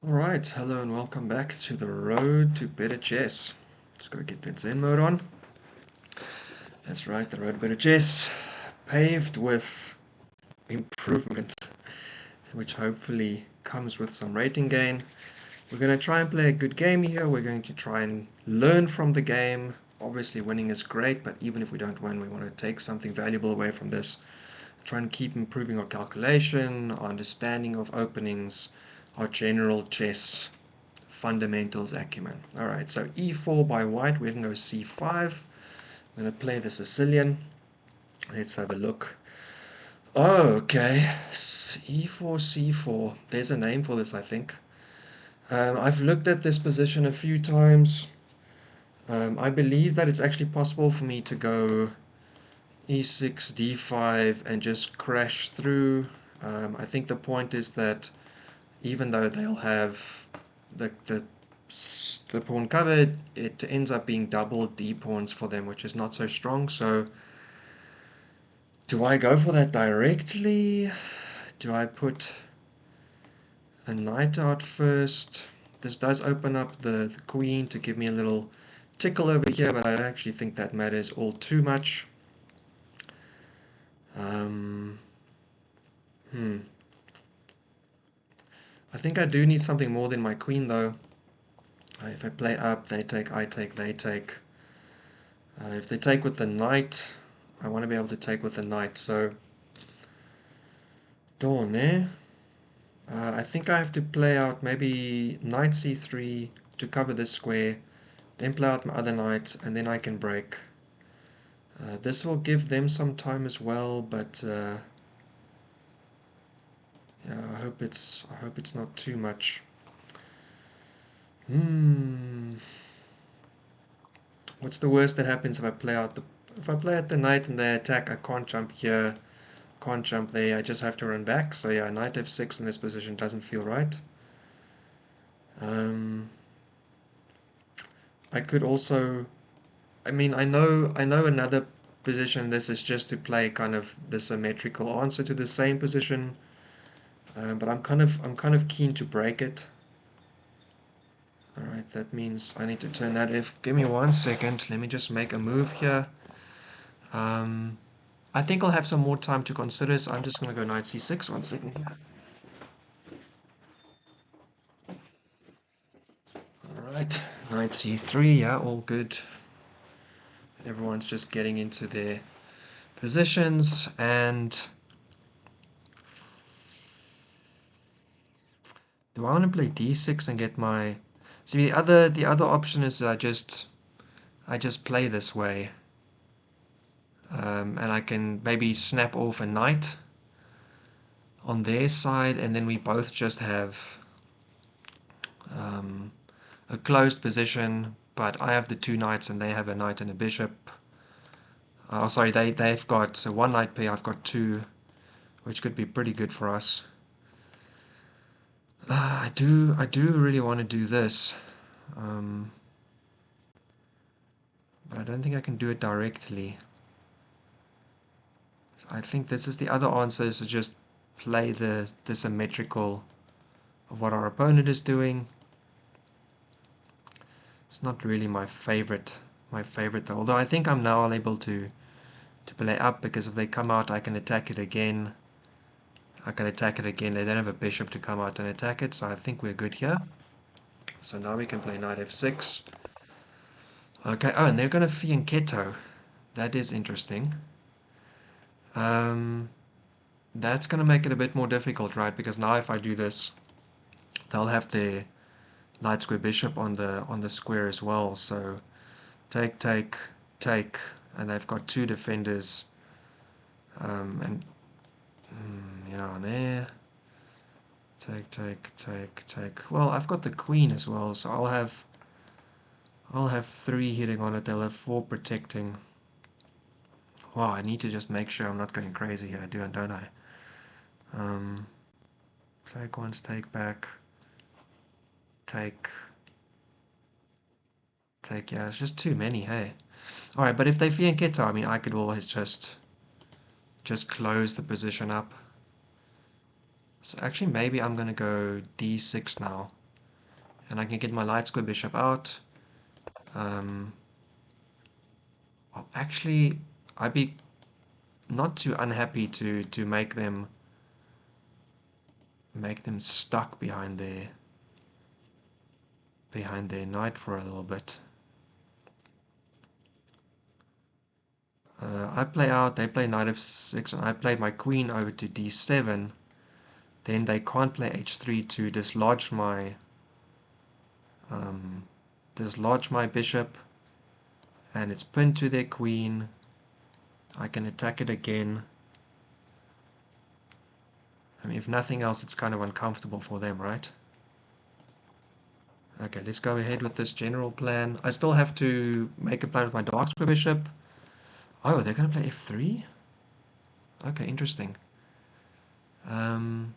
Alright, hello and welcome back to the road to better chess. Just gotta get that Zen mode on. That's right, the road to better chess, paved with improvement, which hopefully comes with some rating gain. We're gonna try and play a good game here. We're going to try and learn from the game. Obviously winning is great, but even if we don't win, we want to take something valuable away from this. Try and keep improving our calculation, our understanding of openings, our general chess fundamentals acumen. Alright, so e4 by white, we're going to go c5. I'm going to play the Sicilian. Let's have a look. Oh, okay. e4, c4. There's a name for this, I think. I've looked at this position a few times. I believe that it's actually possible for me to go e6, d5 and just crash through. I think the point is that even though they'll have the pawn covered, it ends up being double d pawns for them, which is not so strong. So do I go for that directly? Do I put a knight out first? This does open up the queen to give me a little tickle over here, but I don't actually think that matters all too much. Um, I think I do need something more than my queen though. If I play up, they take, I take, they take. If they take with the knight, I want to be able to take with the knight. So, dawn there. I think I have to play out maybe knight c3 to cover this square, then play out my other knight, and then I can break. This will give them some time as well, but yeah, I hope it's not too much. What's the worst that happens if I play out the knight and they attack? I can't jump here, can't jump there. I just have to run back. So yeah, knight f6 in this position doesn't feel right. I could also, I mean, I know another position. This is just to play kind of the symmetrical answer to the same position, but I'm kind of keen to break it. All right, that means I need to turn that if. Give me 1 second. Let me just make a move here. I think I'll have some more time to consider, so I'm just going to go knight c6. 1 second here. All right, knight c3. Yeah, all good. Everyone's just getting into their positions, and do I want to play d6 and get my... See, the other option is I just play this way, and I can maybe snap off a knight on their side, and then we both just have a closed position, but I have the two knights and they have a knight and a bishop. Oh, sorry, they've got so one knight pair, I've got two, which could be pretty good for us. I do really want to do this, but I don't think I can do it directly. So I think this is the other answer, is to just play the symmetrical of what our opponent is doing. It's not really my favorite though. Although I think I'm now able to play up, because if they come out, I can attack it again. They don't have a bishop to come out and attack it, so I think we're good here. So now we can play knight f6. Okay, oh, and they're going to fianchetto. That is interesting. That's going to make it a bit more difficult, right? Because now if I do this, they'll have their knight square bishop on the square as well. So take, take, take, and they've got two defenders. And yeah, there. Take, take, take, take. Well, I've got the queen as well, so I'll have three hitting on it. They'll have four protecting. Wow, I need to just make sure I'm not going crazy here, don't I? Take once, take back, take, take. Yeah, it's just too many. Hey. All right, but if they fianchetto, I mean, I could always just close the position up. So actually, maybe I'm gonna go d6 now. and I can get my light square bishop out. Well, actually, I'd be not too unhappy to make them stuck behind their knight for a little bit. I play out, they play knight f6, and I play my queen over to d7. Then they can't play h3 to dislodge my bishop, and it's pinned to their queen. I can attack it again. I mean, if nothing else, it's kind of uncomfortable for them, right? Okay, let's go ahead with this general plan. I still have to make a plan with my dark square bishop. Oh, they're going to play f3? Okay, interesting. That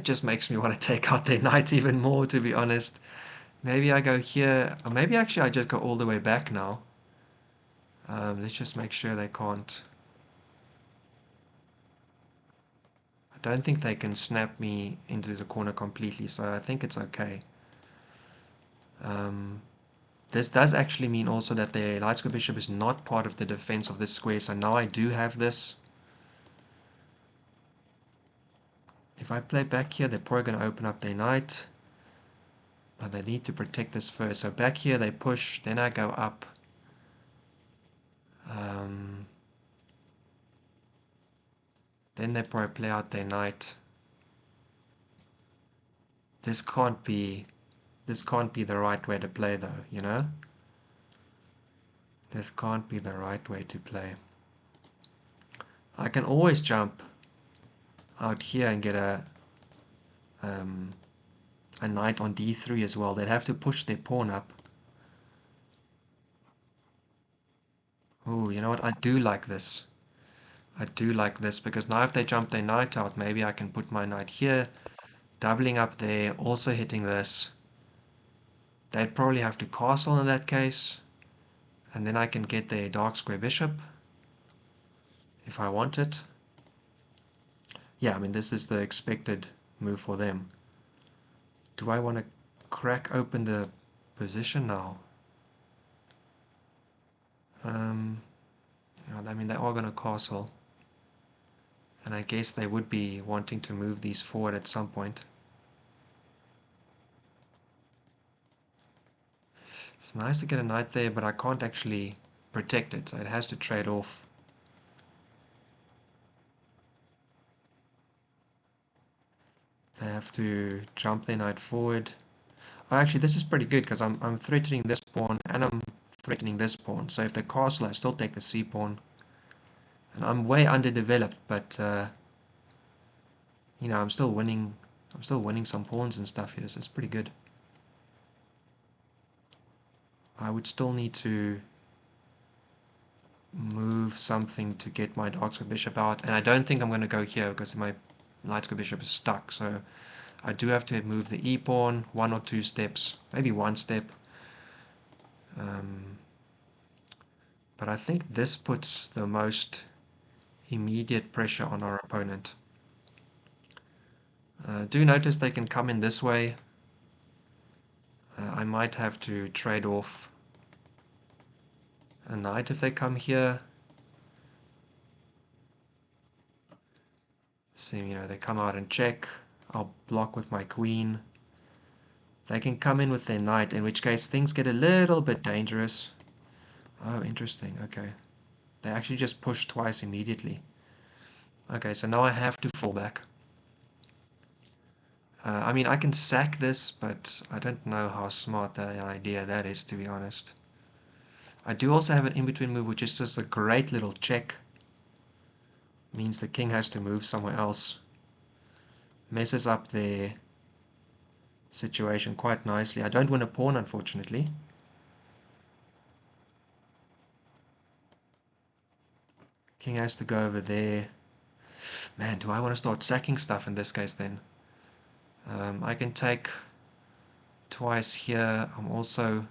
just makes me want to take out their knight even more, to be honest. Maybe I go here, or maybe actually I just go all the way back now. Let's just make sure they can't. I don't think they can snap me into the corner completely, so I think it's okay. This does actually mean also that the light square bishop is not part of the defense of this square, so now I do have this. If I play back here, they're probably going to open up their knight. But they need to protect this first. So back here they push, then I go up. Then they probably play out their knight. This can't be the right way to play though, you know? This can't be the right way to play. I can always jump out here and get a knight on d3 as well. They'd have to push their pawn up. Oh, you know what? I do like this. I do like this because now if they jump their knight out, maybe I can put my knight here, doubling up there, also hitting this. They'd probably have to castle in that case, and then I can get their dark square bishop if I want it. Yeah, I mean, this is the expected move for them. Do I want to crack open the position now? I mean, they are going to castle, and I guess they would be wanting to move these forward at some point. It's nice to get a knight there, but I can't actually protect it, so it has to trade off. They have to jump their knight forward. Oh, actually, this is pretty good because I'm threatening this pawn and I'm threatening this pawn. So if they castle, I still take the c pawn. And I'm way underdeveloped, but you know, I'm still winning. I'm still winning some pawns and stuff here, so it's pretty good. I would still need to move something to get my dark square bishop out, and I don't think I'm going to go here because my light square bishop is stuck. So I do have to move the e pawn 1 or 2 steps, maybe 1 step. But I think this puts the most immediate pressure on our opponent. Do notice they can come in this way. I might have to trade off a knight if they come here. So, you know, they come out and check. I'll block with my queen. They can come in with their knight, in which case things get a little bit dangerous. Oh, interesting. Okay. They actually just push twice immediately. Okay, so now I have to fall back. I mean, I can sack this, but I don't know how smart an idea that is, to be honest. I do also have an in-between move, which is just a great little check. Means the king has to move somewhere else. Messes up their situation quite nicely. I don't win a pawn, unfortunately. King has to go over there. Man, do I want to start sacking stuff in this case then? I can take twice here. I'm also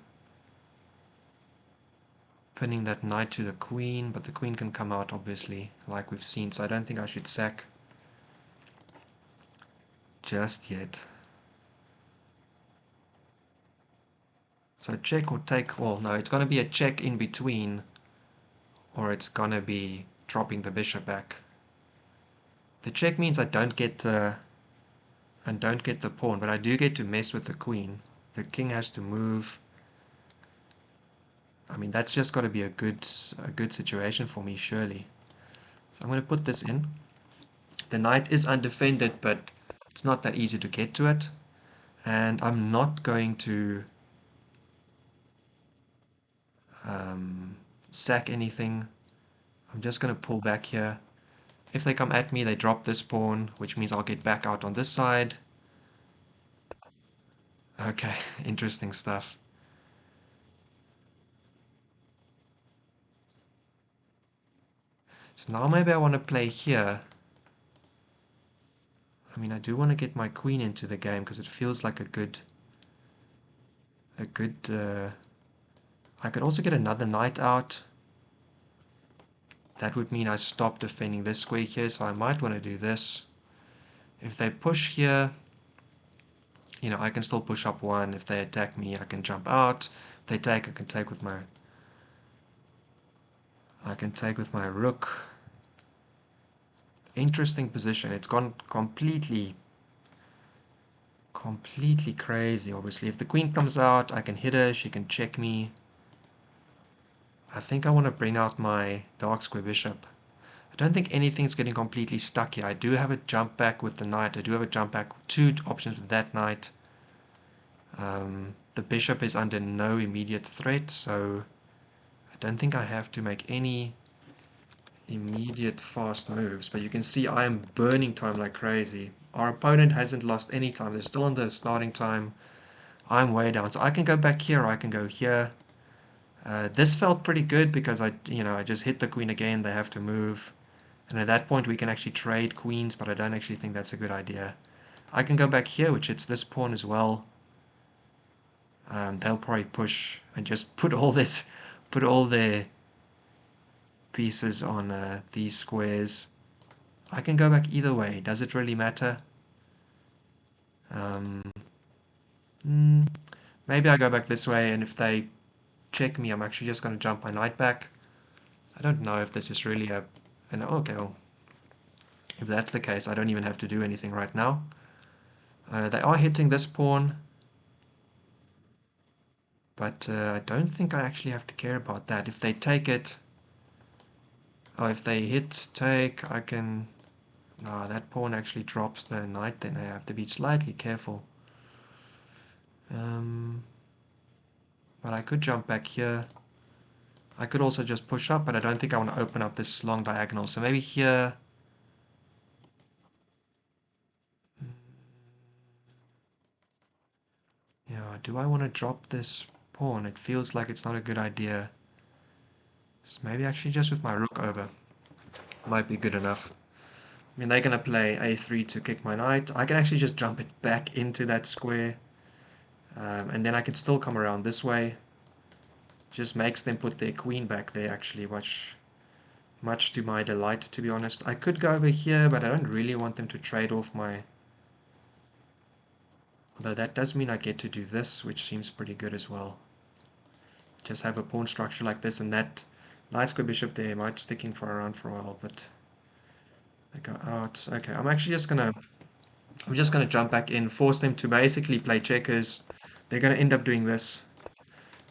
pinning that knight to the queen, but the queen can come out, obviously, like we've seen, so I don't think I should sack just yet. So check or take, well, no, it's going to be a check in between, or it's going to be dropping the bishop back. The check means I don't get the pawn, but I do get to mess with the queen. The king has to move. I mean, that's just got to be a good situation for me, surely. So I'm going to put this in. The knight is undefended, but it's not that easy to get to it. And I'm not going to sack anything. I'm just going to pull back here. If they come at me, they drop this pawn, which means I'll get back out on this side. Okay, interesting stuff. So now maybe I want to play here. I mean, I do want to get my queen into the game because it feels like a good, I could also get another knight out. That would mean I stop defending this square here, so I might want to do this. If they push here, you know, I can still push up one. If they attack me, I can jump out. If they take, I can take with my rook. Interesting position. It's gone completely crazy, obviously. If the queen comes out, I can hit her, she can check me. I think I want to bring out my dark square bishop. I don't think anything's getting completely stuck here. I do have a jump back with the knight. I do have a jump back, two options with that knight. The bishop is under no immediate threat, so I don't think I have to make any immediate fast moves. But you can see I am burning time like crazy. Our opponent hasn't lost any time. They're still on the starting time. I'm way down. So I can go back here, or I can go here. This felt pretty good because I just hit the queen again. They have to move. And at that point we can actually trade queens, but I don't actually think that's a good idea. I can go back here, which hits this pawn as well. They'll probably push and just put all their pieces on these squares. I can go back either way. Does it really matter? Maybe I go back this way, and if they check me, I'm actually just going to jump my knight back. I don't know if this is really okay, well, if that's the case, I don't even have to do anything right now. They are hitting this pawn, but I don't think I actually have to care about that. If they take it, or if they hit, take, I can... No, that pawn actually drops the knight, then I have to be slightly careful. But I could jump back here. I could also just push up, but I don't think I want to open up this long diagonal. So maybe here... Yeah, do I want to drop this pawn? It feels like it's not a good idea. So maybe actually just with my rook over. Might be good enough. I mean, they're going to play a3 to kick my knight. I can actually just jump it back into that square. And then I can still come around this way. Just makes them put their queen back there, actually, which... much to my delight, to be honest. I could go over here, but I don't really want them to trade off my... Although that does mean I get to do this, which seems pretty good as well. Just have a pawn structure like this, and that knight square bishop there might sticking for around for a while, but they go out. Okay, I'm just gonna jump back in, force them to basically play checkers. They're gonna end up doing this.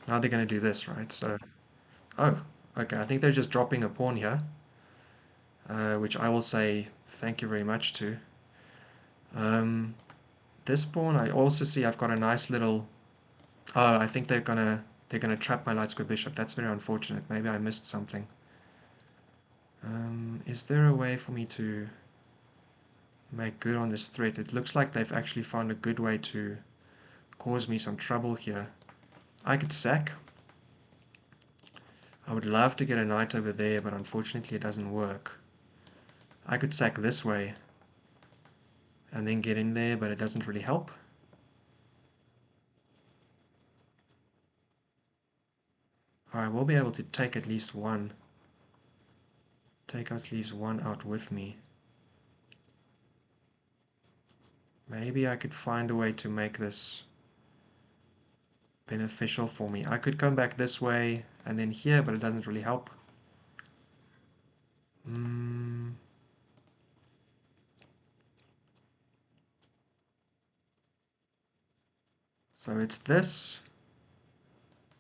Now they're gonna do this, right? So, oh, okay. I think they're just dropping a pawn here, which I will say thank you very much to. This pawn, I also see I've got a nice little... Oh, I think they're gonna trap my light square bishop. That's very unfortunate. Maybe I missed something. Is there a way for me to make good on this threat? It looks like they've actually found a good way to cause me some trouble here. I could sack. I would love to get a knight over there, but unfortunately it doesn't work. I could sack this way and then get in there, but it doesn't really help. I will be able to take at least one. Take at least one out with me. Maybe I could find a way to make this beneficial for me. I could come back this way and then here, but it doesn't really help. Mm. So it's this.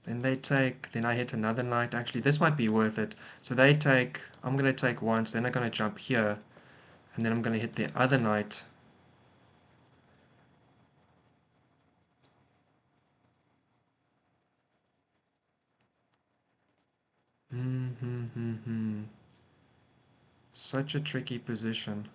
Then they take, then I hit another knight. Actually, this might be worth it. So they take, I'm going to take once, then I'm going to jump here, and then I'm going to hit the other knight. Such a tricky position.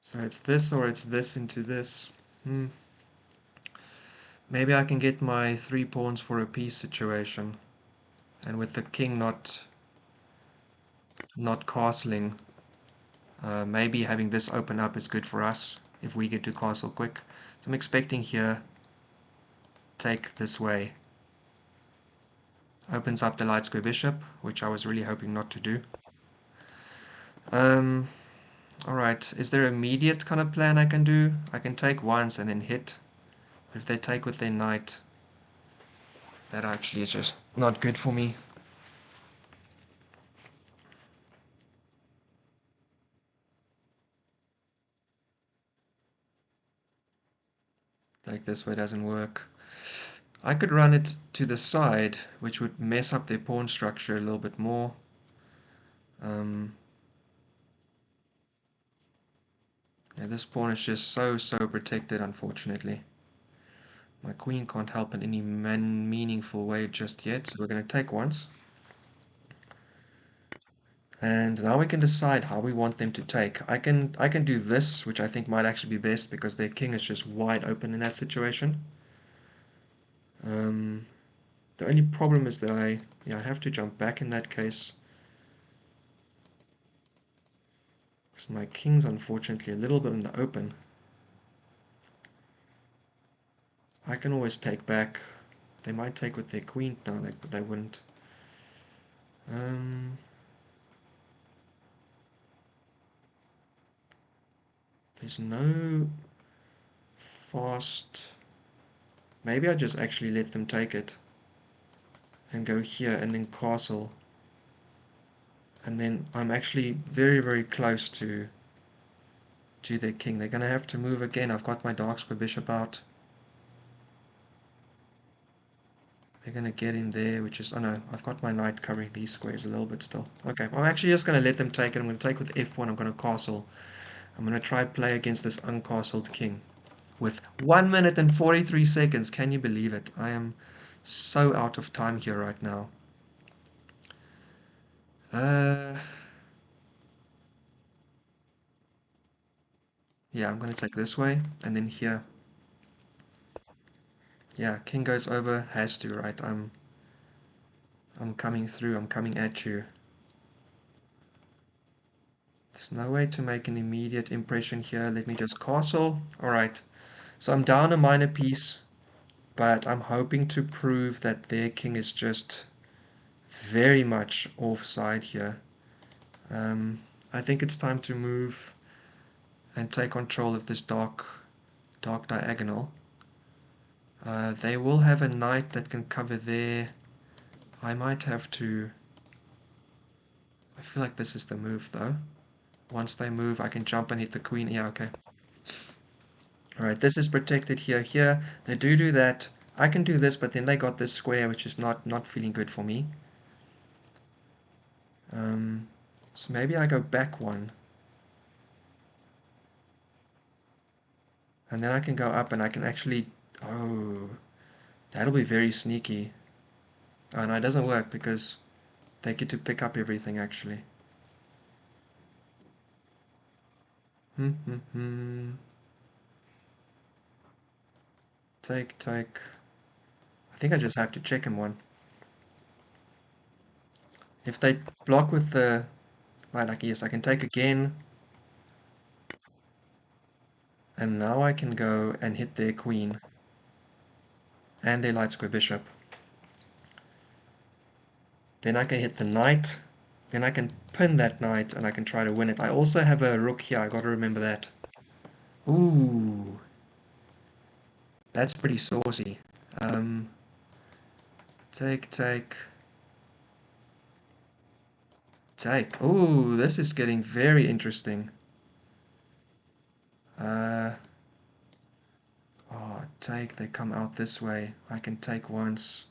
So it's this or it's this into this. Maybe I can get my 3 pawns for a piece situation. And with the king not castling, maybe having this open up is good for us if we get to castle quick. So I'm expecting here, take this way. Opens up the light square bishop, which I was really hoping not to do. Alright, is there an immediate kind of plan I can do? I can take once and then hit. But if they take with their knight, that actually is just not good for me. Like this way doesn't work. I could run it to the side, which would mess up their pawn structure a little bit more. Yeah, this pawn is just so protected, unfortunately. My queen can't help in any meaningful way just yet, so we're going to take once. And now we can decide how we want them to take. I can do this, which I think might actually be best because their king is just wide open in that situation. The only problem is that I have to jump back in that case. Because my king's unfortunately a little bit in the open. I can always take back. They might take with their queen. No, they wouldn't. There's no fast. Maybe I just actually let them take it and go here and then castle. And then I'm actually very close to their king. They're going to have to move again. I've got my dark square bishop out. They're going to get in there, which is... Oh no, I've got my knight covering these squares a little bit still. Okay, I'm actually just going to let them take it. I'm going to take with f1. I'm going to castle. I'm going to try play against this uncastled king. With 1 minute and 43 seconds. Can you believe it? I am so out of time here right now. Yeah, I'm going to take this way. And then here. Yeah, king goes over. Has to, right? I'm coming through. I'm coming at you. There's no way to make an immediate impression here. Let me just castle. Alright. So I'm down a minor piece. But I'm hoping to prove that their king is just very much offside here. I think it's time to move and take control of this dark diagonal. They will have a knight that can cover there. I might have to... I feel like this is the move though. Once they move, I can jump and hit the queen. Yeah, okay. Alright, this is protected here, here. They do that. I can do this, but then they got this square, which is not feeling good for me. So maybe I go back one. And then I can go up and I can actually... Oh, that'll be very sneaky. Oh, no, it doesn't work because they get to pick up everything, actually. Take. I think I just have to check him one. If they block with the... Right, like, yes, I can take again. And now I can go and hit their queen and their light square bishop. Then I can hit the knight. Then I can pin that knight and I can try to win it. I also have a rook here. I got to remember that. Ooh, that's pretty saucy. Um, take, take, take. Ooh, this is getting very interesting. Uh, oh, take. They come out this way. I can take once.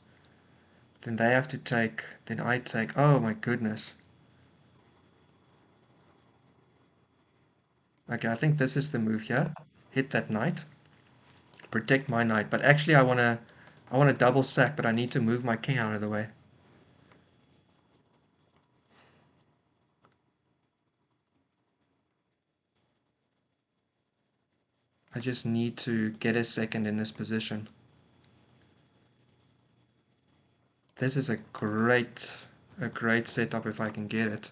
Then they have to take. Then I take. Oh my goodness. Okay, I think this is the move here. Hit that knight. Protect my knight. But actually I wanna double sack, but I need to move my king out of the way. I just need to get a second in this position. This is a great setup if I can get it.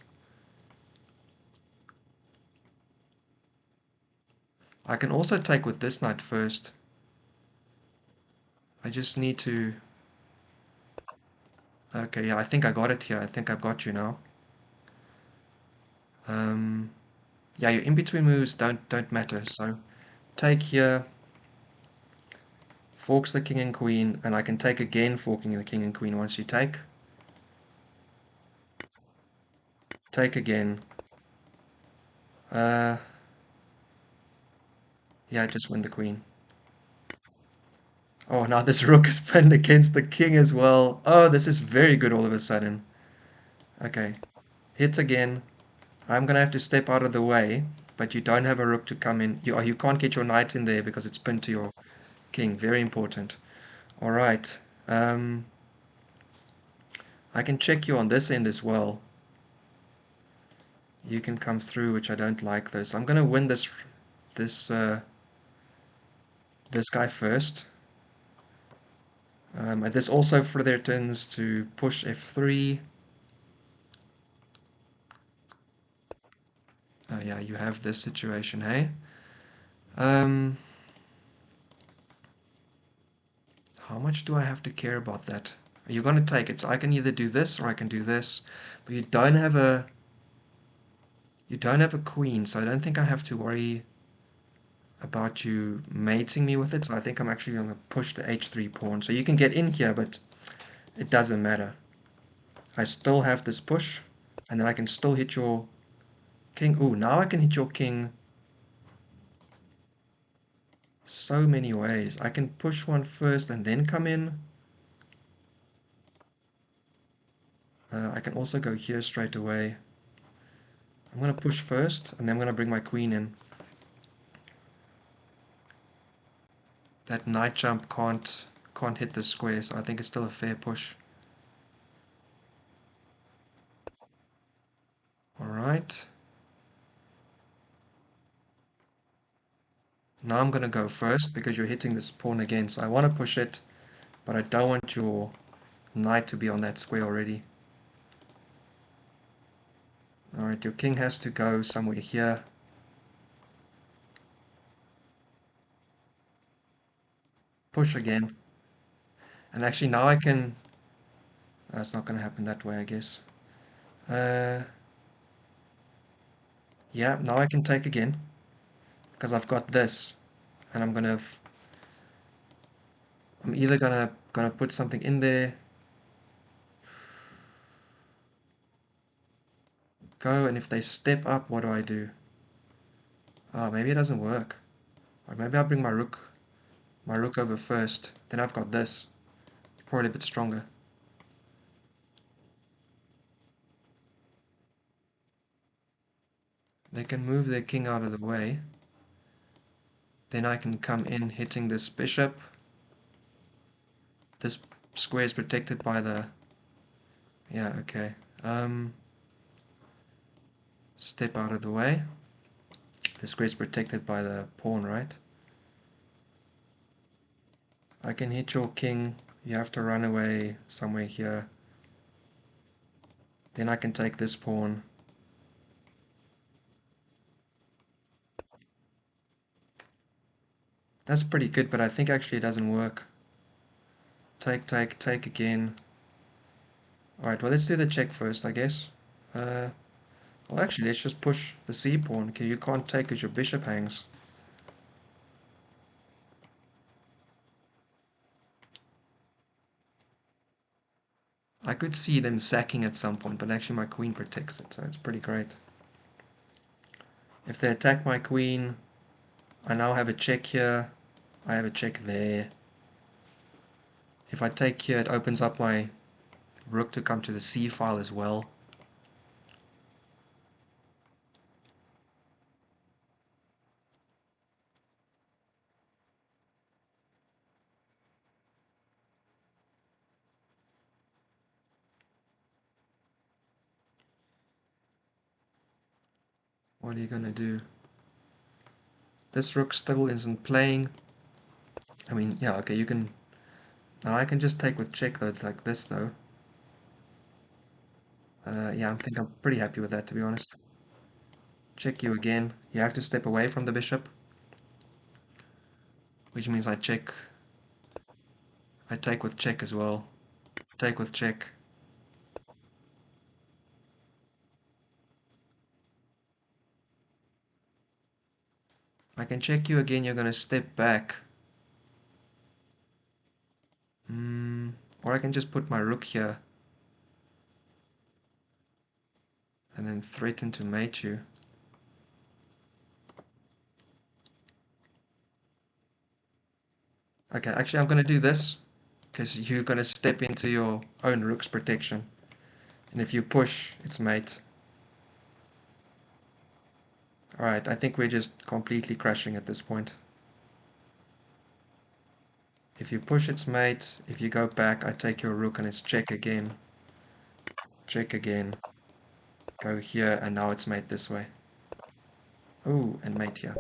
I can also take with this knight first. I just need to... Okay, yeah, I think I got it here. I think I've got you now. Yeah, your in-between moves don't matter. So take here, forks the king and queen, and I can take again, forking the king and queen once you take. Take again. Yeah, just win the queen. Oh, now this rook is pinned against the king as well. Oh, this is very good all of a sudden. Okay, hits again. I'm gonna have to step out of the way, but you don't have a rook to come in. You can't get your knight in there because it's pinned to your king. Very important. All right. I can check you on this end as well. You can come through, which I don't like though. So I'm gonna win this this guy first. This also further turns to push f3. Oh yeah, you have this situation, hey? Um, how much do I have to care about that? You're gonna take it, so I can either do this or I can do this. But you don't have a queen, so I don't think I have to worry about you mating me with it. So I think I'm actually gonna push the h3 pawn. So you can get in here, but it doesn't matter. I still have this push, and then I can still hit your king. Ooh, now I can hit your king so many ways. I can push one first and then come in. I can also go here straight away. I'm going to push first, and then I'm going to bring my queen in. That knight jump can't hit the square, so I think it's still a fair push. Alright. Now I'm going to go first, because you're hitting this pawn again, so I want to push it, but I don't want your knight to be on that square already. Alright, your king has to go somewhere here. Push again. And actually now I can... it's not going to happen that way, I guess. Yeah, now I can take again. Because I've got this. And I'm either gonna put something in there. Go, and if they step up, what do I do? Oh, maybe it doesn't work. Or maybe I'll bring my rook over first. Then I've got this. Probably a bit stronger. They can move their king out of the way. Then I can come in hitting this bishop. This square is protected by the... Yeah, okay. Step out of the way. The square is protected by the pawn, right? I can hit your king. You have to run away somewhere here. Then I can take this pawn. That's pretty good, but I think actually it doesn't work. Take, take, take again. Alright, well let's do the check first, I guess. Well actually, let's just push the c pawn, because you can't take as your bishop hangs. I could see them sacking at some point, but actually my queen protects it, so it's pretty great. If they attack my queen, I now have a check here. I have a check there. If I take here, it opens up my rook to come to the c file as well. What are you gonna do? This rook still isn't playing. I mean, yeah, okay, you can... Now I can just take with check though, it's like this though. Yeah, I think I'm pretty happy with that, to be honest. Check you again. You have to step away from the bishop, which means I check. I take with check as well. Take with check. I can check you again, you're gonna step back. Or I can just put my rook here and then threaten to mate you. Okay, actually I'm gonna do this because you're gonna step into your own rook's protection. And if you push, it's mate. Alright, I think we're just completely crashing at this point. If you push, it's mate. If you go back, I take your rook and it's check again. Check again. Go here, and now it's mate this way. Oh, and mate here.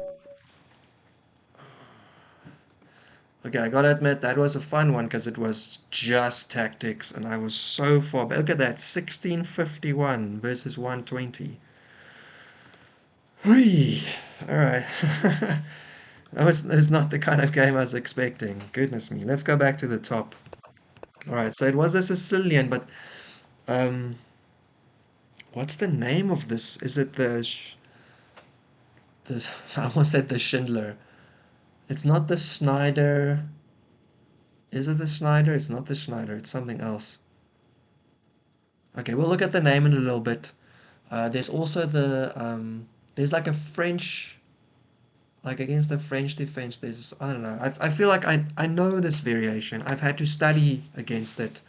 Okay, I gotta admit, that was a fun one because it was just tactics, and I was so far back. Look at that, 1651 versus 120. Whee! Alright. That was not the kind of game I was expecting. Goodness me. Let's go back to the top. Alright, so it was a Sicilian, but um, what's the name of this? Is it the I almost said the Schindler. It's not the Schneider. Is it the Schneider? It's not the Schneider. It's something else. Okay, we'll look at the name in a little bit. There's also there's like a French, like against the French defense. There's, I don't know. I feel like I know this variation. I've had to study against it.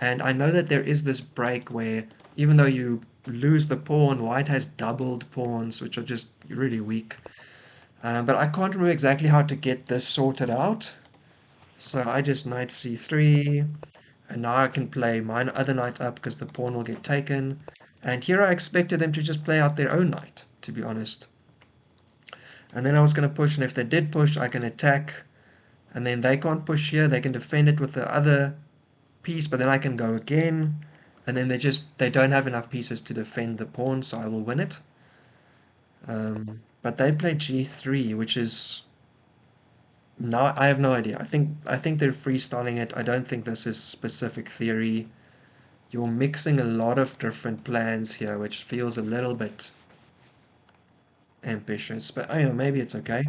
And I know that there is this break where even though you lose the pawn, white has doubled pawns, which are just really weak. But I can't remember exactly how to get this sorted out. So I just knight c3, and now I can play my other knight up because the pawn will get taken. And here I expected them to just play out their own knight, to be honest. And then I was going to push, and if they did push, I can attack. And then they can't push here, they can defend it with the other piece, but then I can go again. And then they don't have enough pieces to defend the pawn, so I will win it. But they play g3, which is... No, I have no idea. I think they're freestyling it. I don't think this is specific theory. You're mixing a lot of different plans here, which feels a little bit ambitious, but oh yeah, maybe it's okay.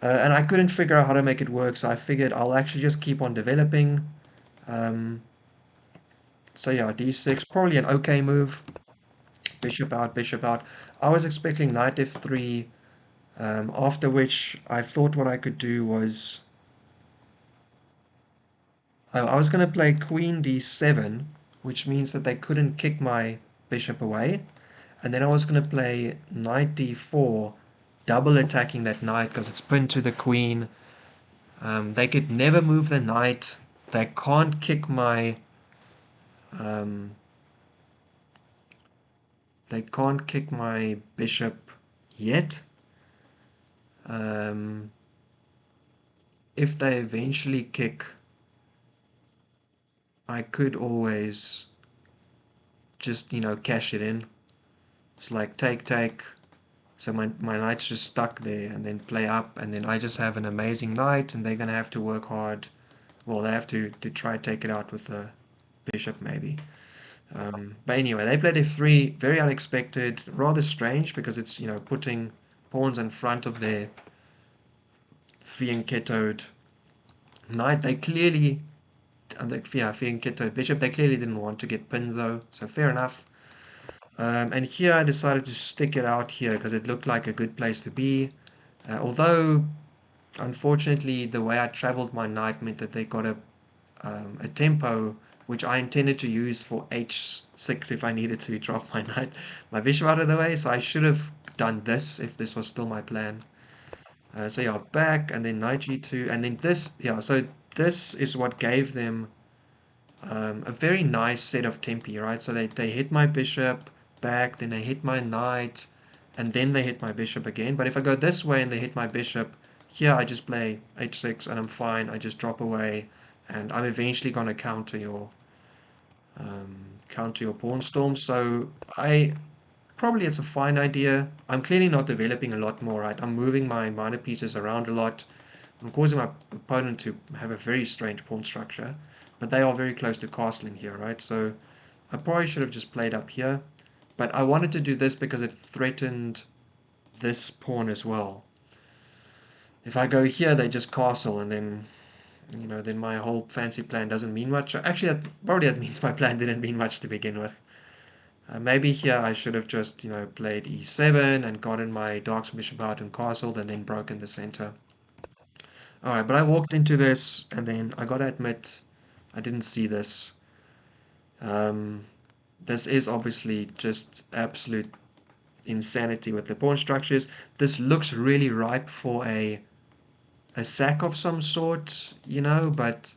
And I couldn't figure out how to make it work, so I figured I'll actually just keep on developing. Um, so yeah, d6, probably an okay move. Bishop out, bishop out. I was expecting knight f3, after which I thought what I could do was... I was going to play queen d7, which means that they couldn't kick my bishop away. And then I was going to play knight d4, double attacking that knight because it's pinned to the queen. They could never move the knight. They can't kick my... Um, they can't kick my bishop yet. Um, if they eventually kick, I could always just, cash it in. It's like take, take. So my knight's just stuck there and then play up, and then I just have an amazing knight, and they're going to have to work hard. Well, they have to try take it out with the bishop maybe. But anyway, they played f3, very unexpected, rather strange because it's, putting pawns in front of their fianchettoed knight. They clearly, fianchettoed bishop, they clearly didn't want to get pinned though, so fair enough. And here I decided to stick it out here because it looked like a good place to be. Although, unfortunately, the way I traveled my knight meant that they got a tempo which I intended to use for h6 if I needed to drop my bishop out of the way. So I should have done this if this was still my plan. So yeah, back and then knight g2 and then this. Yeah, so this is what gave them a very nice set of tempi, right? So they hit my bishop back, then they hit my knight, and then they hit my bishop again. But if I go this way and they hit my bishop, here I just play h6 and I'm fine. I just drop away, and I'm eventually going to counter your pawn storm. So probably it's a fine idea. I'm clearly not developing a lot more, right? I'm moving my minor pieces around a lot. I'm causing my opponent to have a very strange pawn structure, but they are very close to castling here, right? So I probably should have just played up here, but I wanted to do this because it threatened this pawn as well. If I go here, they just castle, and then my whole fancy plan doesn't mean much. Actually, probably that means my plan didn't mean much to begin with. Maybe here I should have just, played e7 and gotten my dark bishop out and castled and then broken the center. Alright, but I walked into this and then I gotta admit I didn't see this. Um, this is obviously just absolute insanity with the pawn structures. This looks really ripe for a sack of some sort, but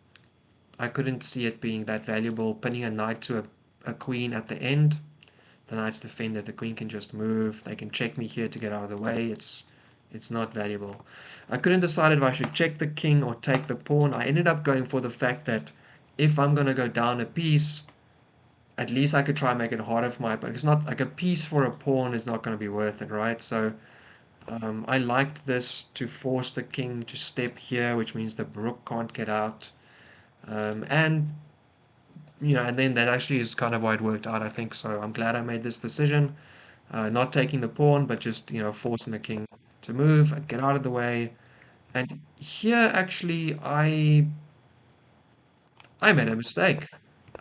I couldn't see it being that valuable. Pinning a knight to a queen at the end. The knight's defended, the queen can just move. They can check me here to get out of the way. It's not valuable. I couldn't decide if I should check the king or take the pawn. I ended up going for the fact that if I'm going to go down a piece, at least I could try and make it harder for my opponent. It's not like a piece for a pawn is not going to be worth it, right? So I liked this to force the king to step here, which means the rook can't get out. And then that actually is kind of why it worked out, I think. So I'm glad I made this decision. Not taking the pawn, but just, forcing the king to move, get out of the way. And here, actually, I made a mistake.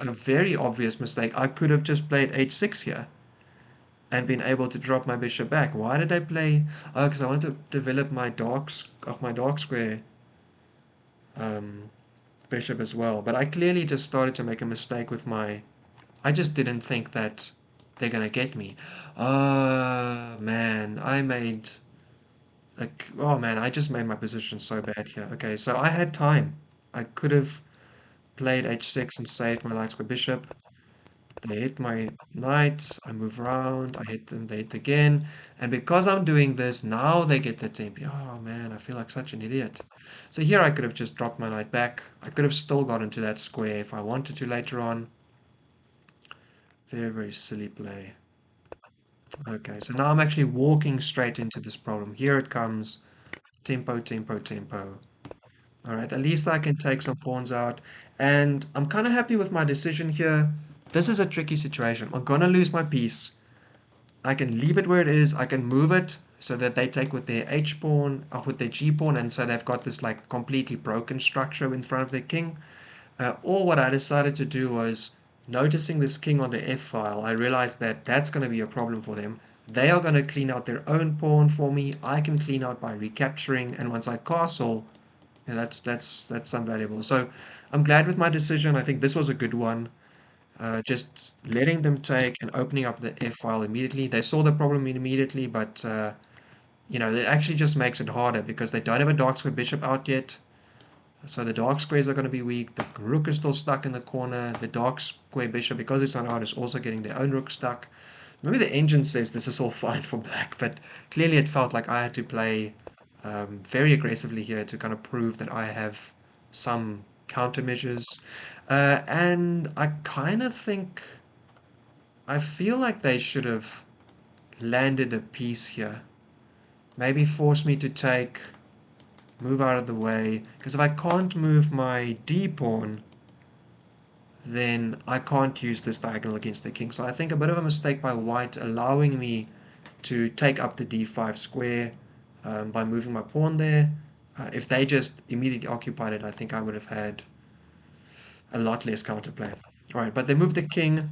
A very obvious mistake. I could have just played h6 here and been able to drop my bishop back. Why did I play? Oh, because I wanted to develop my dark square um, bishop as well. But I clearly just started to make a mistake with my... I just didn't think that they're gonna get me. Man, oh man, I just made my position so bad here. Okay, so I had time. I could have played h6 and saved my light square bishop. They hit my knight, I move around, I hit them, they hit again. And because I'm doing this, now they get the tempi. Oh man, I feel like such an idiot. So here I could have just dropped my knight back. I could have still got into that square if I wanted to later on. Very, very silly play. Okay, so now I'm actually walking straight into this problem. Here it comes. Tempo, tempo, tempo. Alright, at least I can take some pawns out. And I'm kind of happy with my decision here. This is a tricky situation. I'm going to lose my piece. I can leave it where it is. I can move it so that they take with their H pawn, or with their G pawn, and so they've got this like completely broken structure in front of their king. Or what I decided to do was, noticing this king on the F file, I realized that that's going to be a problem for them. They are going to clean out their own pawn for me. I can clean out by recapturing, and once I castle, that's unvaluable. So I'm glad with my decision. I think this was a good one. Just letting them take and opening up the F file immediately. They saw the problem immediately, but it actually just makes it harder because they don't have a dark square bishop out yet. So the dark squares are going to be weak. The rook is still stuck in the corner. The dark square bishop, because it's not out, is also getting their own rook stuck. Maybe the engine says this is all fine for black, but clearly it felt like I had to play very aggressively here to kind of prove that I have some countermeasures. And I kind of think, I feel like they should have landed a piece here. maybe force me to move out of the way, because if I can't move my D pawn, then I can't use this diagonal against the king. So I think a bit of a mistake by white allowing me to take up the d5 square by moving my pawn there. If they just immediately occupied it, I think I would have had a lot less counterplay. Alright, but they moved the king,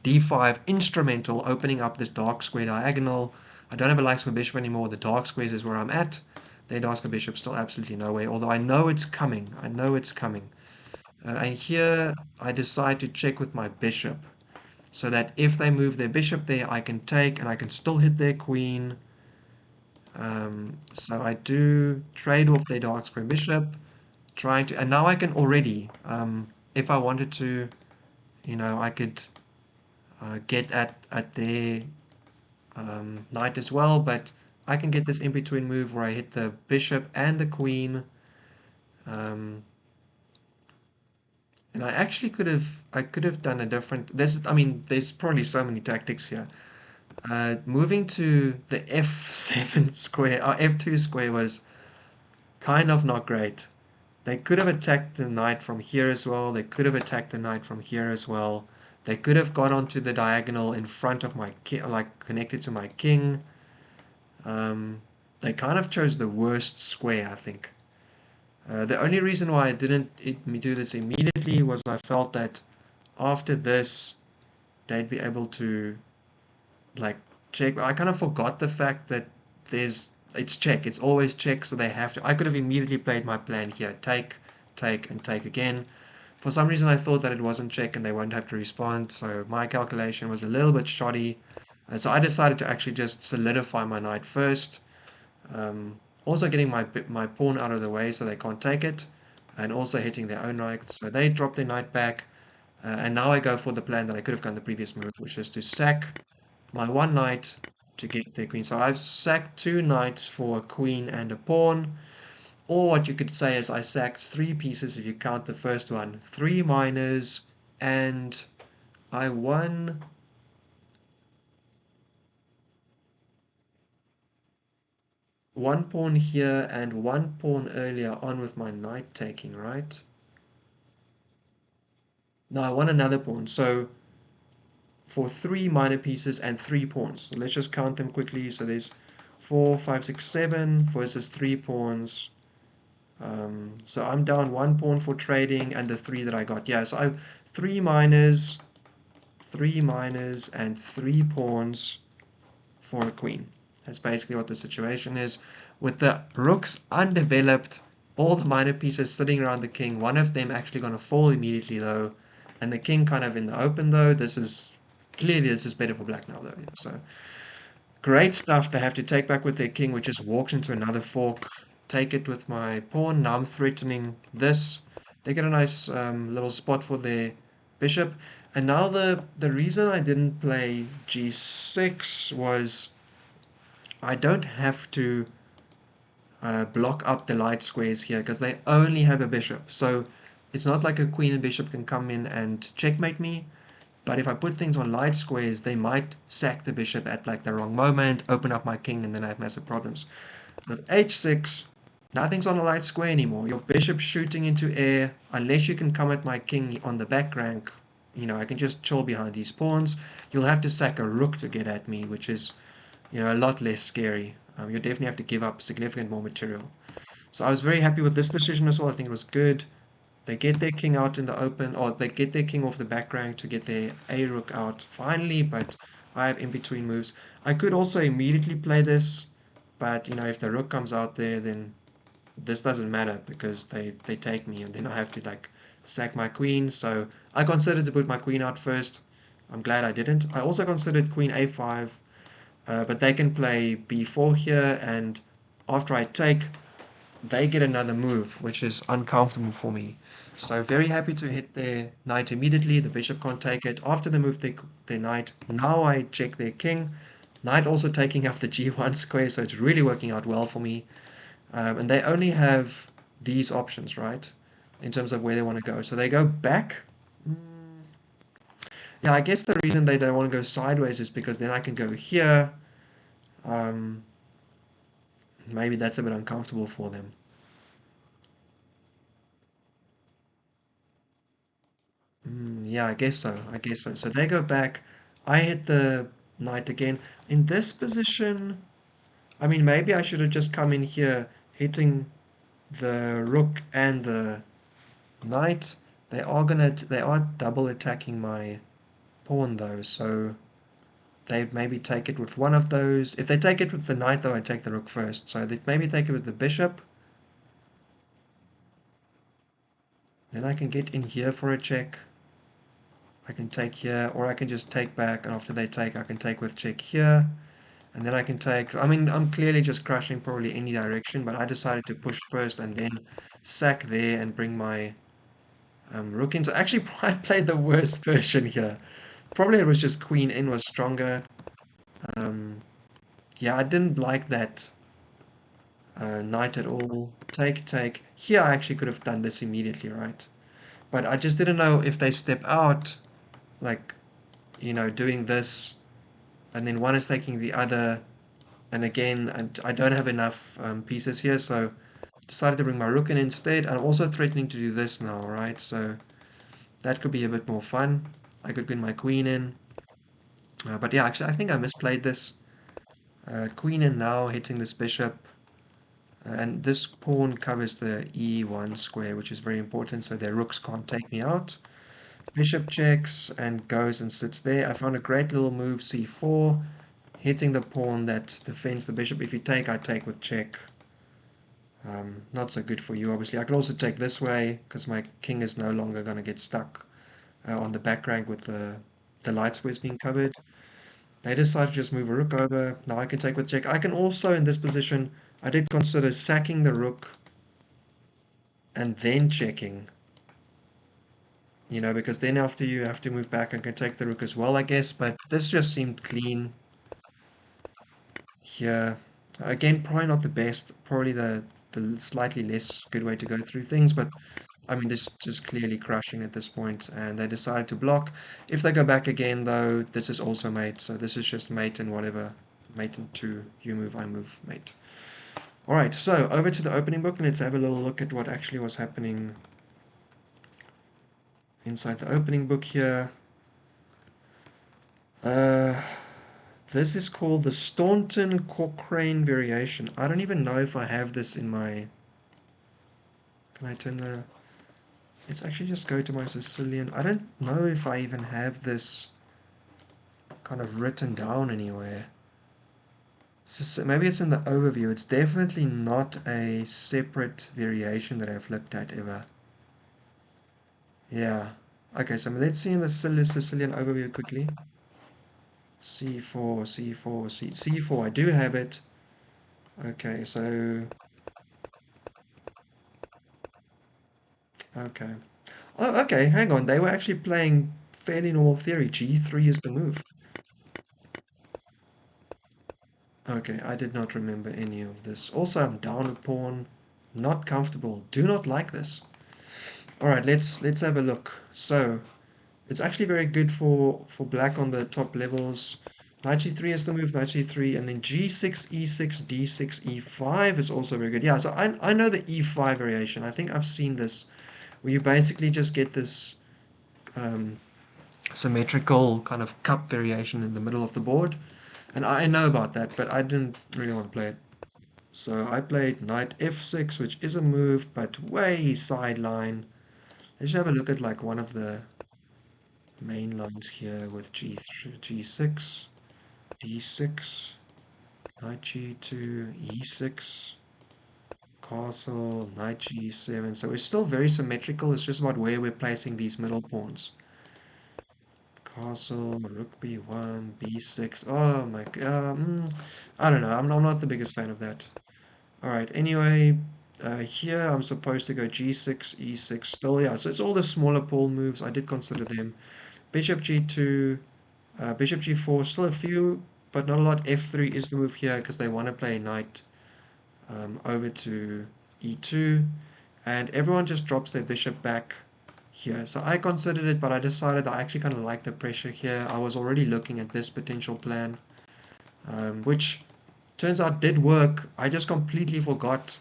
d5, instrumental, opening up this dark square diagonal. I don't have a light square bishop anymore. The dark squares is where I'm at. Their dark square bishop still absolutely nowhere, although I know it's coming. I know it's coming. And here I decide to check with my bishop, so that if they move their bishop there, I can take and I can still hit their queen. So I do trade off their dark square bishop, trying to, and now I can already, if I wanted to, I could get at their knight as well, but I can get this in between move where I hit the bishop and the queen. And I could have done a different, I mean, there's probably so many tactics here. Moving to the f7 square, f2 square was kind of not great. They could have attacked the knight from here as well. They could have attacked the knight from here as well. They could have gone onto the diagonal in front of my king, like connected to my king. They kind of chose the worst square, I think. The only reason why I didn't do this immediately was I felt that after this, they'd be able to like check. I kind of forgot the fact that it's check. It's always check, so they have to. I could have immediately played my plan here. Take, and take again. For some reason, I thought that it wasn't check and they won't have to respond, so my calculation was a little bit shoddy. So I decided to actually just solidify my knight first. Also getting my pawn out of the way so they can't take it, and also hitting their own knight. So they drop their knight back, and now I go for the plan that I could have done the previous move, which is to sack my one knight to get their queen. So I've sacked two knights for a queen and a pawn. Or what you could say is I sacked three pieces if you count the first one. Three minors, and I won one pawn here and one pawn earlier on with my knight taking, right? No, I won another pawn. So for three minor pieces and three pawns. So let's just count them quickly. So there's 4, 5, 6, 7 versus three pawns. So I'm down one pawn for trading and the three that I got. Yeah, so I three minors, and three pawns for a queen. That's basically what the situation is. With the rooks undeveloped, all the minor pieces sitting around the king, one of them actually going to fall immediately though, and the king kind of in the open though. This is better for black now though. Yeah, so great stuff. They have to take back with their king, which just walks into another fork. Take it with my pawn. Now I'm threatening this. They get a nice little spot for their bishop. And now the reason I didn't play g6 was I don't have to block up the light squares here because they only have a bishop. So it's not like a queen and bishop can come in and checkmate me. But if I put things on light squares, they might sack the bishop at like the wrong moment, open up my king, and then I have massive problems. With h6, nothing's on a light square anymore. Your bishop's shooting into air. Unless you can come at my king on the back rank, I can just chill behind these pawns. You'll have to sack a rook to get at me, which is, a lot less scary. You definitely have to give up significant more material. So I was very happy with this decision as well. I think it was good. They get their king out in the open, or they get their king off the back rank to get their a rook out finally, but I have in between moves. I could also immediately play this, but if the rook comes out there, then this doesn't matter because they take me and then I have to like sack my queen. So I considered to put my queen out first. I'm glad I didn't. I also considered queen a5, but they can play b4 here, and after I take, they get another move, which is uncomfortable for me. So very happy to hit their knight immediately. The bishop can't take it. After they move their knight, now I check their king. Knight also taking up the g1 square, so it's really working out well for me. And they only have these options, right, in terms of where they want to go. So they go back. Yeah, I guess the reason they don't want to go sideways is because then I can go here. Maybe that's a bit uncomfortable for them. Yeah, I guess so. I guess so. So they go back. I hit the knight again. In this position, I mean, maybe I should have just come in here, hitting the rook and the knight. They are double attacking my pawn though, so they maybe take it with one of those. If they take it with the knight though, I take the rook first. So they maybe take it with the bishop. Then I can get in here for a check. I can take here, or I can just take back, and after they take, I can take with check here. And then I can take, I mean, I'm clearly just crushing probably any direction, but I decided to push first and then sack there and bring my rook in. So actually, I played the worst version here. Probably it was just queen in was stronger. Um, yeah, I didn't like that knight at all. Take, take. Here I actually could have done this immediately, right? But I just didn't know if they step out, like, doing this, and then one is taking the other. And again, I don't have enough pieces here, so decided to bring my rook in instead. I'm also threatening to do this now, right? So that could be a bit more fun. I could bring my queen in. But yeah, actually, I think I misplayed this. Queen in now, hitting this bishop. And this pawn covers the e1 square, which is very important, so their rooks can't take me out. Bishop checks and goes and sits there. I found a great little move, c4, hitting the pawn that defends the bishop. If you take, I take with check. Not so good for you, obviously. I could also take this way, because my king is no longer going to get stuck on the back rank with the light squares being covered. They decide to just move a rook over. Now I can take with check. I can also, in this position, I did consider sacking the rook and then checking. Because then after you have to move back, I can take the rook as well, I guess. But this just seemed clean here. Again, probably not the best. Probably the slightly less good way to go through things. But I mean, this is just clearly crushing at this point, and they decide to block. If they go back again, though, this is also mate. So this is just mate and whatever. Mate and two. You move, I move, mate. All right, so over to the opening book, and let's have a little look at what actually was happening inside the opening book here. Uh, this is called the Staunton-Cochrane Variation. I don't even know if I have this in my... Can I turn the... Let's actually just go to my Sicilian. I don't know if I even have this kind of written down anywhere. So maybe it's in the overview. It's definitely not a separate variation that I've looked at ever. Yeah. Okay, so let's see in the Sicilian overview quickly. C4, C4, C4. I do have it. Okay, so... Okay. Oh, okay, hang on. They were actually playing fairly normal theory. G3 is the move. Okay, I did not remember any of this. Also, I'm down a pawn. Not comfortable. Do not like this. All right, let's have a look. So, it's actually very good for black on the top levels. Knight c3 is the move, knight c3, and then g6, e6, d6, e5 is also very good. Yeah, so I know the e5 variation. I think I've seen this, where you basically just get this um, symmetrical kind of cup variation in the middle of the board. And I know about that, but I didn't really want to play it. So I played knight f6, which is a move, but way sideline. Let's have a look at like one of the main lines here with g3, g6, d6, knight g2, e6, castle, knight g7. So it's still very symmetrical. It's just about where we're placing these middle pawns. Castle, rook b1, b6. Oh my god. I don't know. I'm not the biggest fan of that. Alright, anyway, here I'm supposed to go g6, e6 still. Yeah, so it's all the smaller pawn moves. I did consider them. Bishop g2, bishop g4, still a few, but not a lot. f3 is the move here because they want to play knight over to e2. And everyone just drops their bishop back here. So I considered it, but I decided I actually kind of like the pressure here. I was already looking at this potential plan, which turns out did work. I just completely forgot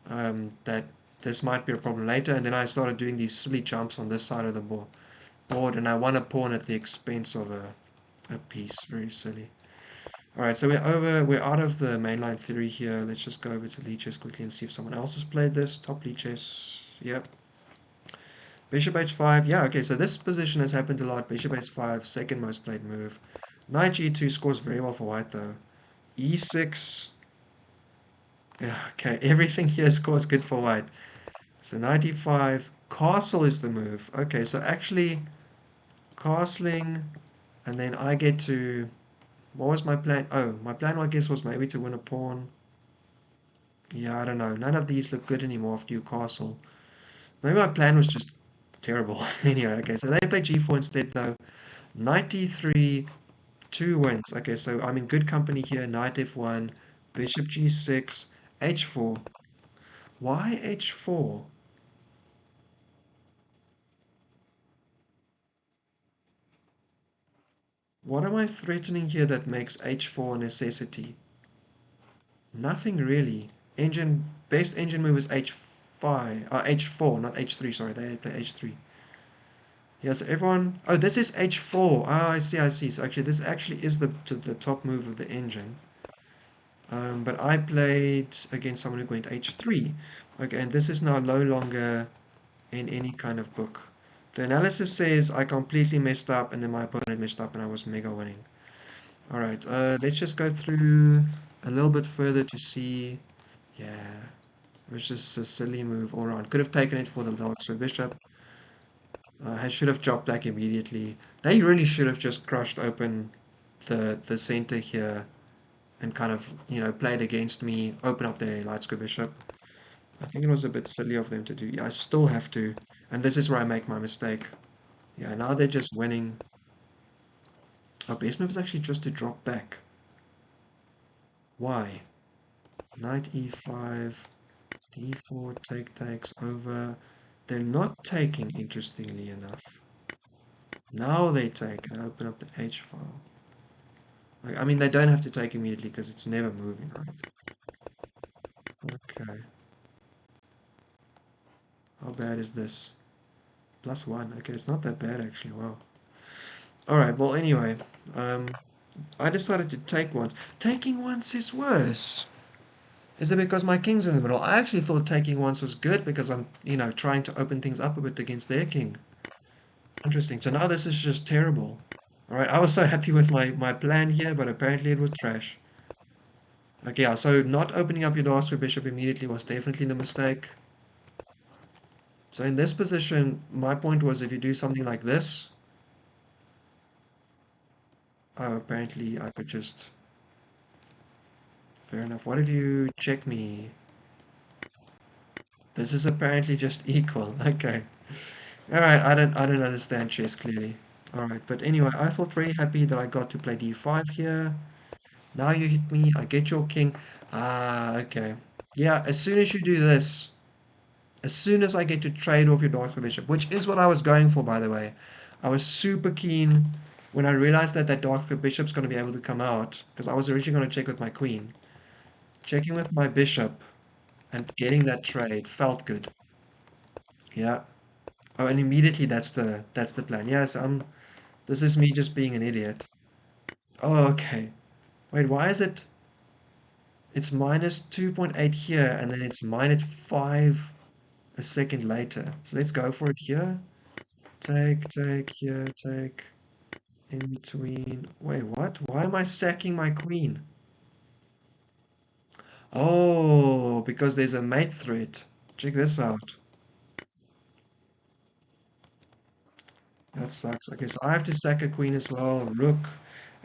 that this might be a problem later, and then I started doing these silly jumps on this side of the board, and I won a pawn at the expense of a piece. Very silly. Alright, so we're out of the mainline theory here. Let's just go over to lead chess quickly and see if someone else has played this. Top lead chess. Yep. Bishop h5. Yeah, okay, so this position has happened a lot. Bishop h5, second most played move. Knight g2 scores very well for white though. e6. Yeah, okay, everything here scores good for white. So knight e5. Castle is the move. Okay, so actually castling, and then I get to... What was my plan? Oh, my plan, I guess, was maybe to win a pawn. Yeah, I don't know. None of these look good anymore after you castle. Maybe my plan was just terrible. Anyway, okay, so they play g4 instead, though. Knight d3, 2 wins. Okay, so I'm in good company here. Knight f1, bishop g6, h4. Why h4? What am I threatening here that makes h4 a necessity? Nothing really. Best engine move is h5, h4, not h3. Sorry, they play h3. Yes, everyone. Oh, this is h4. Ah, I see, I see. So actually, this actually is the top move of the engine. But I played against someone who went h3. Okay, and this is now no longer in any kind of book. The analysis says I completely messed up, and then my opponent messed up, and I was mega winning. All right, let's just go through a little bit further to see. Yeah, it was just a silly move all around. Could have taken it for the dog. So bishop should have dropped back immediately. They really should have just crushed open the center here and kind of, played against me, open up their light square bishop. I think it was a bit silly of them to do. Yeah, I still have to. And this is where I make my mistake. Yeah, now they're just winning. Our best move is actually just to drop back. Why? Knight e5, d4, takes over. They're not taking, interestingly enough. Now they take and open up the h file. Like, I mean, they don't have to take immediately because it's never moving, right? Okay. How bad is this? +1. Okay, it's not that bad actually. Wow. Alright, well, anyway. Um, I decided to take once. Taking once is worse. Is it because my king's in the middle? I actually thought taking once was good because I'm, trying to open things up a bit against their king. Interesting. So now this is just terrible. Alright, I was so happy with my plan here, but apparently it was trash. Okay, yeah, so not opening up your dark square bishop immediately was definitely the mistake. So in this position, my point was if you do something like this, oh, apparently I could just... Fair enough. What if you check me? This is apparently just equal. Okay. Alright, I don't understand chess clearly. Alright, but anyway, I felt very happy that I got to play d5 here. Now you hit me, I get your king. Ah, okay. Yeah, as soon as you do this, as soon as I get to trade off your dark square bishop, which is what I was going for, by the way. I was super keen when I realized that that dark square bishop's going to be able to come out, because I was originally going to check with my queen. Checking with my bishop and getting that trade felt good. Yeah. Oh, and immediately that's the plan. Yes, this is me just being an idiot. Oh, okay. Wait, why is it? It's minus 2.8 here, and then it's minus 5 a second later. So let's go for it here. Take, here, take, in between. Wait, what? Why am I sacking my queen? Oh, because there's a mate threat. Check this out. That sucks. Okay, so I have to sack a queen as well. Rook.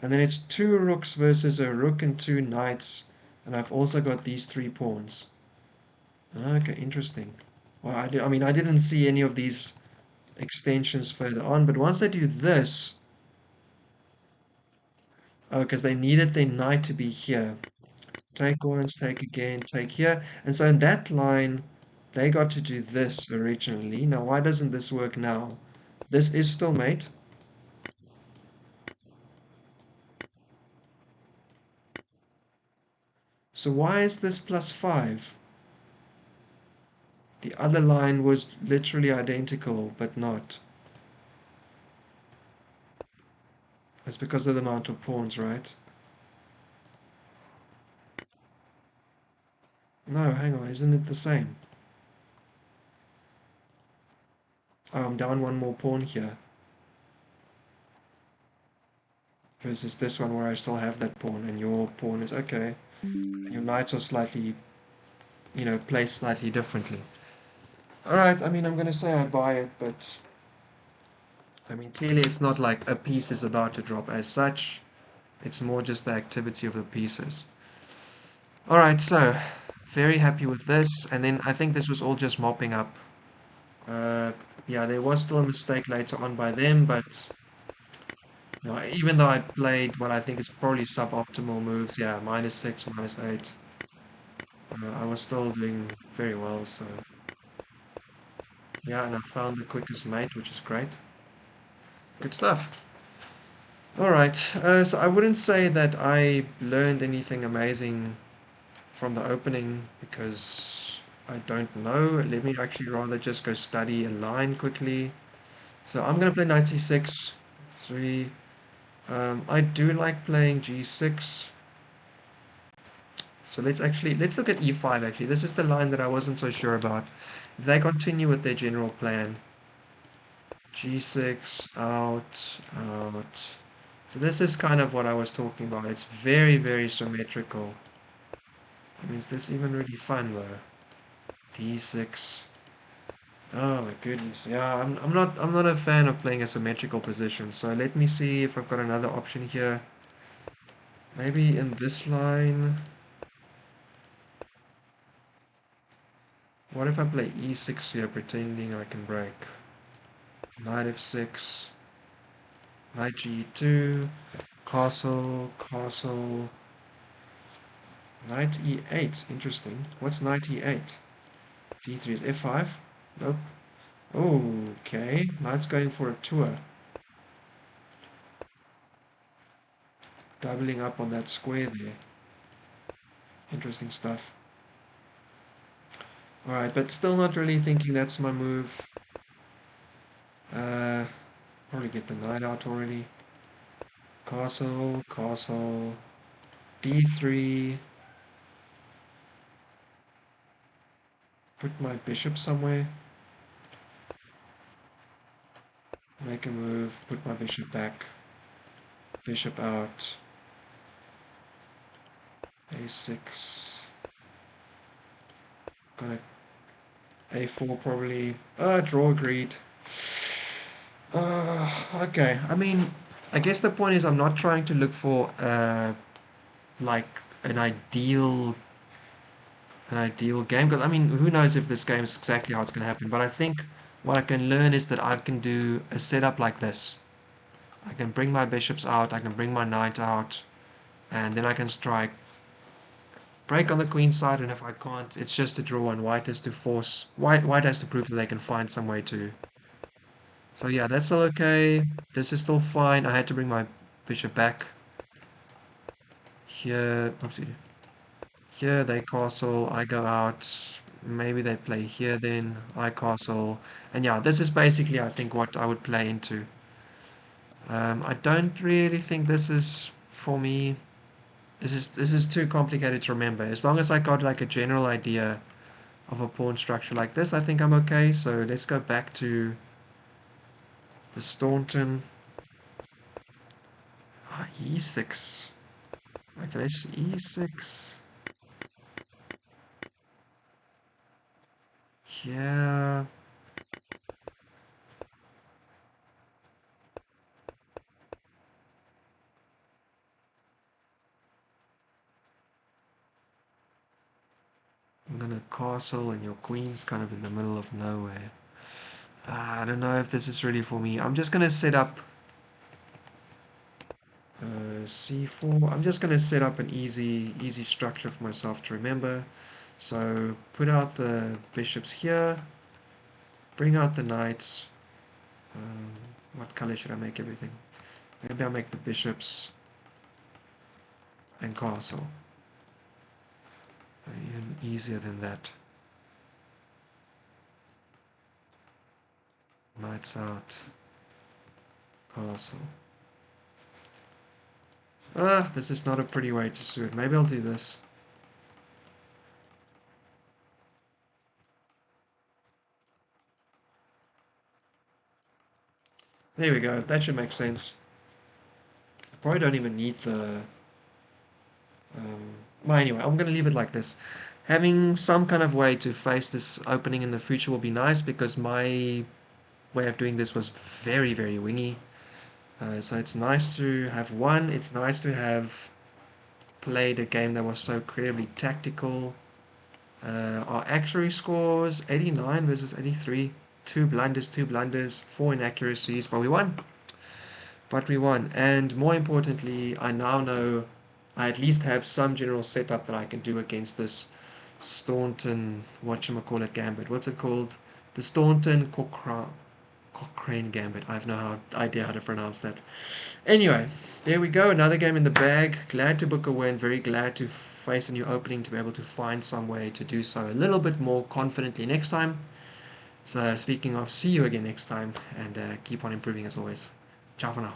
And then it's 2 rooks versus a rook and 2 knights. And I've also got these 3 pawns. Okay, interesting. Well, I mean, I didn't see any of these extensions further on, but once they do this, oh, because they needed their knight to be here. Take once, take again, take here. And so in that line, they got to do this originally. Now, why doesn't this work now? This is still mate. So why is this +5? The other line was literally identical, but not. That's because of the amount of pawns, right? No, hang on, isn't it the same? Oh, I'm down one more pawn here. Versus this one where I still have that pawn, and your pawn is okay. And your knights are slightly, placed slightly differently. Alright, I mean, I'm gonna say I buy it, but I mean, clearly it's not like a piece is about to drop as such. It's more just the activity of the pieces. Alright, so very happy with this. And then I think this was all just mopping up. Uh, yeah, there was still a mistake later on by them, but even though I played what I think is probably suboptimal moves, yeah, -6, -8, I was still doing very well. So yeah, and I found the quickest mate, which is great. Good stuff. All right, so I wouldn't say that I learned anything amazing from the opening because I don't know. Let me actually rather just go study a line quickly. So I'm going to play knight c6, 3. I do like playing g6. So let's look at e5 actually. This is the line that I wasn't so sure about. If they continue with their general plan, g6, out, out. So this is kind of what I was talking about. It's very, very symmetrical. I mean, is this even really fun though? d6. Oh my goodness. Yeah, I'm not a fan of playing a symmetrical position. So let me see if I've got another option here. Maybe in this line. What if I play e6 here, pretending I can break? Knight f6, knight g2, castle, castle, knight e8. Interesting. What's knight e8? d3 is f5? Nope. Okay, knight's going for a tour. Doubling up on that square there. Interesting stuff. Alright, but still not really thinking that's my move. Uh, Probably get the knight out already. Castle, castle, d3. Put my bishop somewhere. Make a move, put my bishop back. Bishop out. a6. Gonna a4 probably. Draw agreed. Okay. I mean, I guess the point is I'm not trying to look for like an ideal game because I mean, who knows if this game is exactly how it's going to happen. But I think what I can learn is that I can do a setup like this. I can bring my bishops out. I can bring my knight out, and then I can strike break on the queen side, and if I can't, it's just a draw, and white has to prove that they can find some way to. So yeah, that's still okay. This is still fine. I had to bring my bishop back here. Oopsie. Here they castle, I go out. Maybe they play here then. I castle. And yeah, this is basically I think what I would play into. I don't really think this is for me. This is too complicated to remember. As long as I got like a general idea of a pawn structure like this, I think I'm okay. So let's go back to the Staunton. E6. Okay, let's E6. Yeah. I'm gonna castle and your queen's kind of in the middle of nowhere. I don't know if this is really for me. I'm just gonna set up c4. I'm just gonna set up an easy structure for myself to remember. So put out the bishops here, bring out the knights. Um, what color should I make everything? Maybe I'll make the bishops and castle. Even easier than that. Lights out. Castle. Ah, this is not a pretty way to do it. Maybe I'll do this. There we go. That should make sense. I probably don't even need the... well, anyway, I'm going to leave it like this. Having some kind of way to face this opening in the future will be nice, because my way of doing this was very, very wingy. So it's nice to have one. It's nice to have played a game that was so incredibly tactical. Our actuary scores 89 versus 83. 2 blunders, 4 inaccuracies, but we won. And more importantly, I now know I at least have some general setup that I can do against this Staunton, whatchamacallit gambit. What's it called? The Staunton-Cochrane Gambit. I have no idea how to pronounce that. Anyway, there we go. Another game in the bag. Glad to book a win. Very glad to face a new opening, to be able to find some way to do so a little bit more confidently next time. So speaking of, see you again next time, and keep on improving as always. Ciao for now.